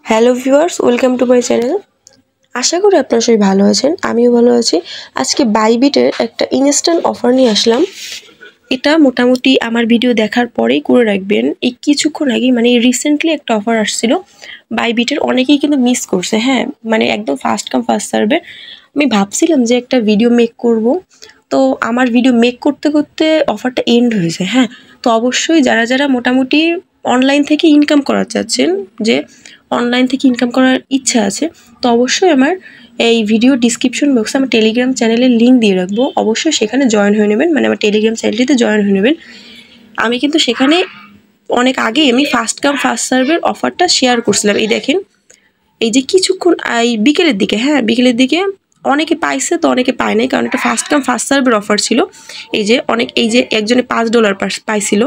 Hello viewers, welcome to my channel. আশা করি আপনারা সবাই ভালো আছেন, আমিও ভালো আছি। আজকে বাইবিটের একটা ইনস্ট্যান্ট অফার নিয়ে আসলাম। এটা মোটামুটি আমার ভিডিও দেখার পরেই করে রাখবেন। এই কিছুক্ষণ আগেই মানে রিসেন্টলি একটা অফার আসছিল বাইবিটের, অনেকেই কিন্তু মিস করছে। হ্যাঁ, মানে একদম ফার্স্ট কাম ফার্স্ট সার্ভে। আমি ভাবছিলাম যে একটা ভিডিও মেক করব, তো আমার ভিডিও মেক করতে করতে অফারটা এন্ড হয়েছে। হ্যাঁ, তো অবশ্যই যারা যারা মোটামুটি অনলাইন থেকে ইনকাম করার চাচ্ছেন, যে অনলাইন থেকে ইনকাম করার ইচ্ছা আছে, তো অবশ্যই আমার এই ভিডিও ডিসক্রিপশন বক্সে আমার টেলিগ্রাম চ্যানেলের লিঙ্ক দিয়ে রাখবো। অবশ্যই সেখানে জয়েন হয়ে নেবেন, মানে আমার টেলিগ্রাম চ্যানেলটিতে জয়েন হয়ে নেবেন। আমি কিন্তু সেখানে অনেক আগে আমি ফার্স্ট কাম ফার্স্ট সার্ভের অফারটা শেয়ার করছিলাম। এই দেখেন, এই যে কিছুক্ষণ এই বিকেলের দিকে, হ্যাঁ বিকেলের দিকে অনেকে পাইছে, তো অনেকে পায় নাই, কারণ এটা ফার্স্ট কাম ফার্স্ট সার্ভের অফার ছিল। এই যে একজনে $5 পাইছিল,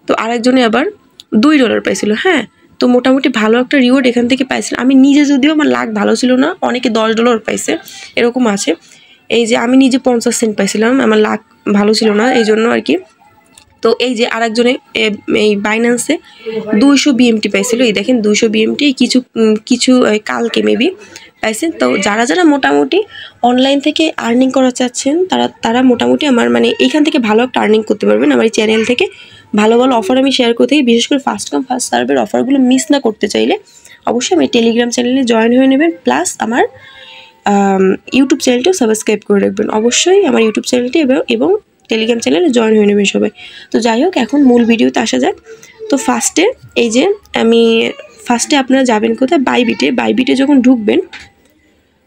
তো আরেকজনে আবার $2 পাইছিল। হ্যাঁ, তো মোটামুটি ভালো একটা রিওয়ার্ড এখান থেকে পাইছিলাম। আমি নিজে, যদিও আমার লাক ভালো ছিল না, অনেকে $10 পাইছে, এরকম আছে। এই যে আমি নিজে 50 সেন্ট পাইছিলাম, আমার লাক ভালো ছিল না, এই জন্য আর কি। তো এই যে আরেকজনে এই বাইন্যান্সে 200 বিএমটি পাইছিল। এই দেখেন 200 বিএমটি কিছু কালকে মেবি পাইছেন। তো যারা যারা মোটামুটি অনলাইন থেকে আর্নিং করা চাচ্ছেন, তারা মোটামুটি আমার মানে এইখান থেকে ভালো একটা আর্নিং করতে পারবেন। আমার এই চ্যানেল থেকে ভালো ভালো অফার আমি শেয়ার করতে থাকি, বিশেষ করে ফার্স্ট কাম ফার্স্ট সার্ভের অফারগুলো মিস না করতে চাইলে অবশ্যই আমি টেলিগ্রাম চ্যানেলে জয়েন হয়ে নেবেন, প্লাস আমার ইউটিউব চ্যানেলটিও সাবস্ক্রাইব করে রাখবেন। অবশ্যই আমার ইউটিউব চ্যানেলটি এবং টেলিগ্রাম চ্যানেলে জয়েন হয়ে নেবেন সবাই। তো যাই হোক, এখন মূল ভিডিওতে আসা যাক। তো ফার্স্টে আপনারা যাবেন কোথায়? বাইবিটে যখন ঢুকবেন,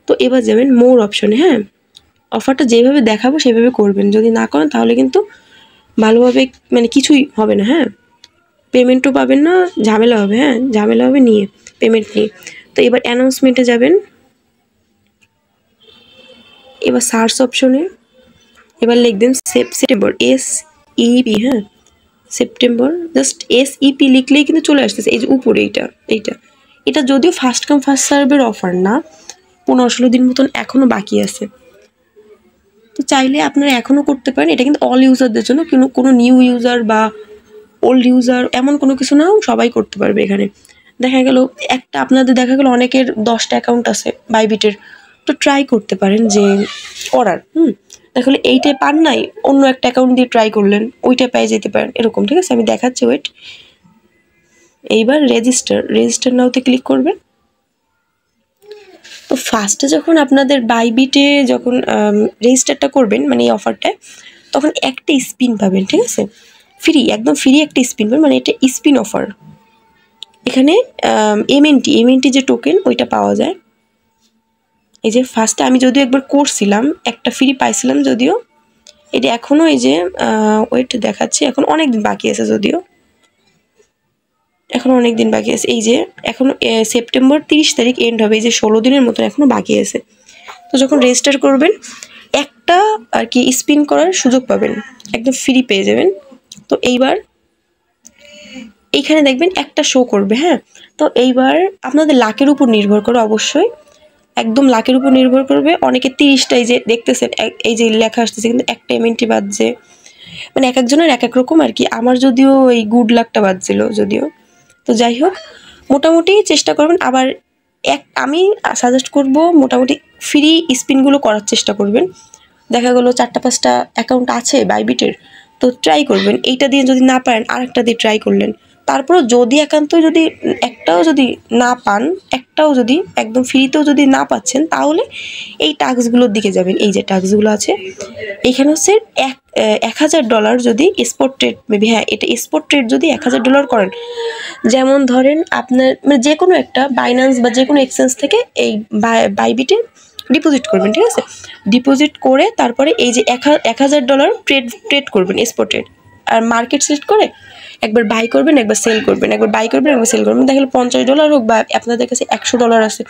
তো এবার যাবেন মোর অপশনে। হ্যাঁ, অফারটা যেভাবে দেখাবো সেভাবে করবেন, যদি না করেন তাহলে কিন্তু ভালোভাবে মানে কিছুই হবে না। হ্যাঁ, পেমেন্টও পাবেন না, ঝামেলা হবে। হ্যাঁ, ঝামেলা হবে নিয়ে, পেমেন্ট নিয়ে। তো এবার অ্যানাউন্সমেন্টে যাবেন, এবার সার্চ অপশনে এবার লিখবেন সেপ্টেম্বর, SEP। হ্যাঁ, সেপ্টেম্বর, জাস্ট SEP লিখলেই কিন্তু চলে আসতেছে এই যে উপরে। এটা যদিও ফার্স্ট কাম ফার্স্ট সার্ভের অফার না, 15-16 দিন মতন এখনও বাকি আছে। তো চাইলে আপনারা এখনও করতে পারেন। এটা কিন্তু অল ইউজারদের জন্য, কোনো নিউ ইউজার বা ওল্ড ইউজার এমন কোনো কিছু না, সবাই করতে পারবে। এখানে আপনাদের দেখা গেল অনেকের 10টা অ্যাকাউন্ট আছে বাইবিটের, তো ট্রাই করতে পারেন যে করার। দেখলে এইটাই পান নাই, অন্য একটা অ্যাকাউন্ট দিয়ে ট্রাই করলেন, ওইটা পেয়ে যেতে পারেন, এরকম। ঠিক আছে, আমি দেখাচ্ছি, ওয়েট। এইবার রেজিস্টার নাওতে ক্লিক করবেন। তো ফার্স্টে যখন আপনাদের বাইবিটে যখন রেজিস্টারটা করবেন, মানে এই অফারটায়, তখন একটা স্পিন পাবেন। ঠিক আছে, একদম ফ্রি একটা স্পিন পাবেন, মানে এটা স্পিন অফার। এখানে এমএনটি যে টোকেন, ওইটা পাওয়া যায়। এই যে ফার্স্টে আমি যদিও একবার করছিলাম, একটা ফ্রি পাইছিলাম যদিও। এটা এখনও এই যে ওয়েট দেখাচ্ছি, এখন অনেক দিন বাকি আছে, যদিও এখন অনেক দিন বাকি আছে। এই যে এখন সেপ্টেম্বর 30 তারিখ এন্ড হবে, এই যে 16 দিনের মতন এখনো বাকি আছে। তো যখন রেজিস্টার করবেন, একটা আর কি স্পিন করার সুযোগ পাবেন, একদম ফ্রি পেয়ে যাবেন। তো এইবার এইখানে দেখবেন একটা শো করবে। হ্যাঁ, তো এইবার আপনাদের লাকের উপর নির্ভর করে, অবশ্যই একদম লাকের উপর নির্ভর করবে। অনেকে 30টাই যে দেখতেছেন, এই যে লেখা আসতেছে, কিন্তু একটা এমএনটি বাজছে, মানে এক একজনের এক এক রকম আর কি। আমার যদিও এই গুড লাকটা বাজছিল যদিও। তো যাই হোক, মোটামুটি চেষ্টা করবেন। আবার আমি সাজেস্ট করব মোটামুটি ফ্রি স্পিনগুলো করার চেষ্টা করবেন। দেখা গেলো 4টা-5টা অ্যাকাউন্ট আছে বাইবিটের, তো ট্রাই করবেন। এইটা দিয়ে যদি না পারেন, আরেকটা দিয়ে ট্রাই করলেন। তারপরও যদি একান্তই যদি একটাও যদি না পান, একটাও যদি একদম ফ্রিতেও যদি না পাচ্ছেন, তাহলে এই টাস্কগুলোর দিকে যাবেন। এই যে টাস্কগুলো আছে, এইখানে হচ্ছে $1000 যদি স্পট ট্রেড, মেবি, হ্যাঁ এটা স্পট ট্রেড যদি $1000 করেন, যেমন ধরেন আপনার মানে যে কোনো একটা বাইন্যান্স বা যে কোনো এক্সচেঞ্জ থেকে এই বাইবিটে ডিপোজিট করবেন। ঠিক আছে, ডিপোজিট করে তারপরে এই যে $1000 ট্রেড করবেন, স্পট ট্রেড। আর মার্কেট সিলেক্ট করে একবার বাই করবেন, একবার সেল করবেন, একবার বাই করবেন, একবার সেল করবেন। দেখা গেলো $50 হোক, বা আপনাদের কাছে $100 আছে,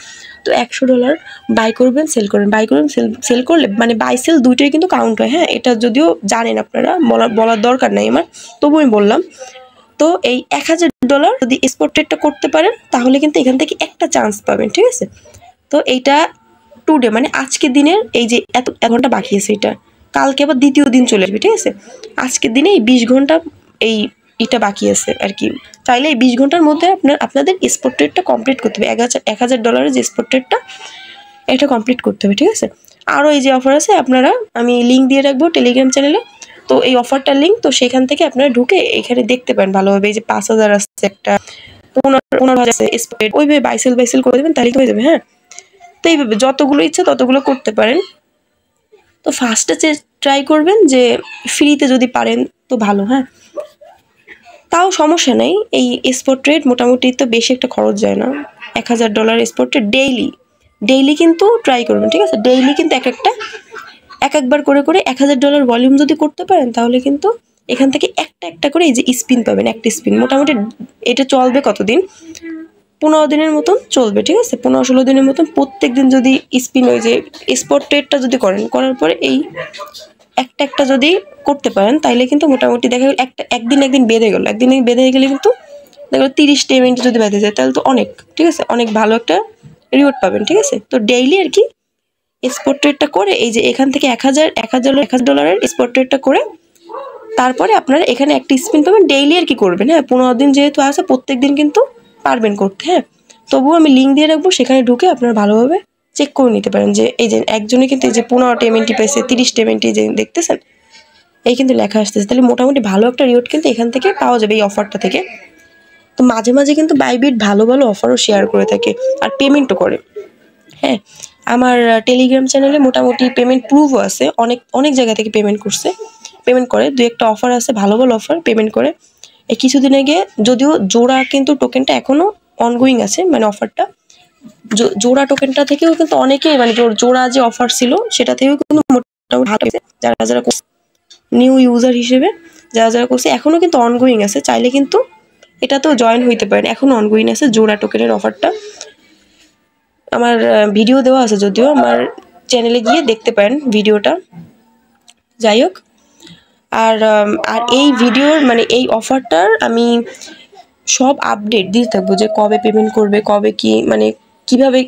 তো $100 বাই করবেন, সেল করবেন, বাই করবেন, সেল করলে মানে বাই সেল দুইটাই কিন্তু কাউন্ট হয়। হ্যাঁ, এটা যদিও জানেন আপনারা, বলার দরকার নাই আমার, তবু আমি বললাম। তো এই $1000 যদি স্পট ট্রেডটা করতে পারেন, তাহলে কিন্তু এখান থেকে একটা চান্স পাবেন। ঠিক আছে, তো এইটা টুডে মানে আজকের দিনের এই যে এত ঘন্টা বাকি আছে, এটা কালকে আবার দ্বিতীয় দিন চলে আসবে। ঠিক আছে, আজকের দিনে এই 20 ঘন্টা এই এটা বাকি আছে আর কি। চাইলে এই 20 ঘন্টার মধ্যে আপনাদের স্পট ট্রেডটা কমপ্লিট করতে হবে। $1000 যে স্পট ট্রেডটা এটা কমপ্লিট করতে হবে, ঠিক আছে। আরও এই যে অফার আছে, আপনারা আমি লিঙ্ক দিয়ে রাখবো টেলিগ্রাম চ্যানেলে। তো এই অফারটার লিঙ্ক, তো সেখান থেকে আপনারা ঢুকে এখানে দেখতে পারেন ভালোভাবে। এই যে 5000 আছে, একটা 15,000 আছে স্পট, ওইভাবে বাইসেল করে দেবেন, তাহলে হয়ে যাবে। হ্যাঁ, তো এইভাবে যতগুলো ইচ্ছা ততগুলো করতে পারেন। তো ফার্স্টে ট্রাই করবেন যে ফ্রিতে যদি পারেন তো ভালো। হ্যাঁ, তাও সমস্যা নেই। এই স্পট ট্রেড মোটামুটি তো বেশি একটা খরচ যায় না। $1000 স্পট ট্রেড ডেইলি কিন্তু ট্রাই করবেন, ঠিক আছে। ডেইলি কিন্তু একবার করে $1000 ভলিউম যদি করতে পারেন, তাহলে কিন্তু এখান থেকে একটা করে এই যে স্পিন পাবেন। একটা স্পিন মোটামুটি এটা চলবে কতদিন, 15 দিনের মতন চলবে, ঠিক আছে। 15-16 দিনের মতন প্রত্যেক দিন যদি স্পিন, ওই যে স্পট ট্রেডটা যদি করার পরে এই একটা যদি করতে পারেন, তাইলে কিন্তু মোটামুটি দেখা গেল একদিন বেঁধে গেলে কিন্তু দেখা গেল 30টা ইভেন্ট যদি বেঁধে যায়, তাহলে তো অনেক, ঠিক আছে, অনেক ভালো একটা রিওয়ার্ড পাবেন, ঠিক আছে। তো ডেইলি আর কি স্পট ট্রেডটা করে, এই যে এখান থেকে $1000 স্পট ট্রেডটা করে, তারপরে আপনারা এখানে একটা স্পিন পাবেন। ডেইলি আর কি করবেন। হ্যাঁ, 15 দিন যেহেতু আছে, প্রত্যেক দিন কিন্তু পারবেন করতে। হ্যাঁ, তবুও আমি লিঙ্ক দিয়ে রাখবো, সেখানে ঢুকে আপনারা ভালোভাবে চেক করে নিতে পারেন। যে এই যে একজনে কিন্তু এই যে 15টা ইভেন্টই পেয়েছে, 30টা ইভেন্টই যে দেখতেছেন, এই কিন্তু লেখা আসতেছে। তাহলে মোটামুটি ভালো একটা রিওয়ার্ড কিন্তু এখান থেকে পাওয়া যাবে, এই অফারটা থেকে। তো মাঝে কিন্তু বাইবিট ভালো ভালো অফারও শেয়ার করে থাকে, আর পেমেন্টও করে। হ্যাঁ, আমার টেলিগ্রাম চ্যানেলে মোটামুটি পেমেন্ট প্রুফও আছে। অনেক জায়গা থেকে পেমেন্ট করে। 2-1টা অফার আছে, ভালো অফার পেমেন্ট করে। এই কিছুদিন আগে যদিও জোড়া কিন্তু টোকেনটা এখনও অনগোয়িং আছে, মানে অফারটা জোড়া টোকেনটা থেকেও কিন্তু অনেকেই, মানে জোড়া যে অফার ছিল সেটা থেকেও কিন্তু মোটামুটি যারা নিউ ইউজার হিসেবে যারা করছে, এখনও কিন্তু অনগোয়িং আছে। চাইলে কিন্তু এটাতেও জয়েন হইতে পারেন, এখনও অনগোয়িং আছে জোড়া টোকেনের অফারটা। আমার ভিডিও দেওয়া আছে, যদিও আমার চ্যানেলে গিয়ে দেখতে পারেন ভিডিওটা। যাই হোক, আর এই ভিডিওর মানে এই অফারটার আমি সব আপডেট দিতে থাকবো, যে কবে পেমেন্ট করবে, কবে কি, মানে কিভাবে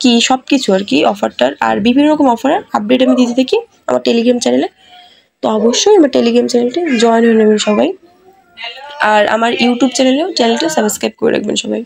কি, সব কিছু আর কি অফারটার। আর বিভিন্ন রকম অফারের আপডেট আমি দিতে থাকি আমার টেলিগ্রাম চ্যানেলে। তো অবশ্যই আমার টেলিগ্রাম চ্যানেলটি জয়েন হয়ে নেবেন সবাই। আর আমার ইউটিউব চ্যানেলটা সাবস্ক্রাইব করে রাখবেন সবাই।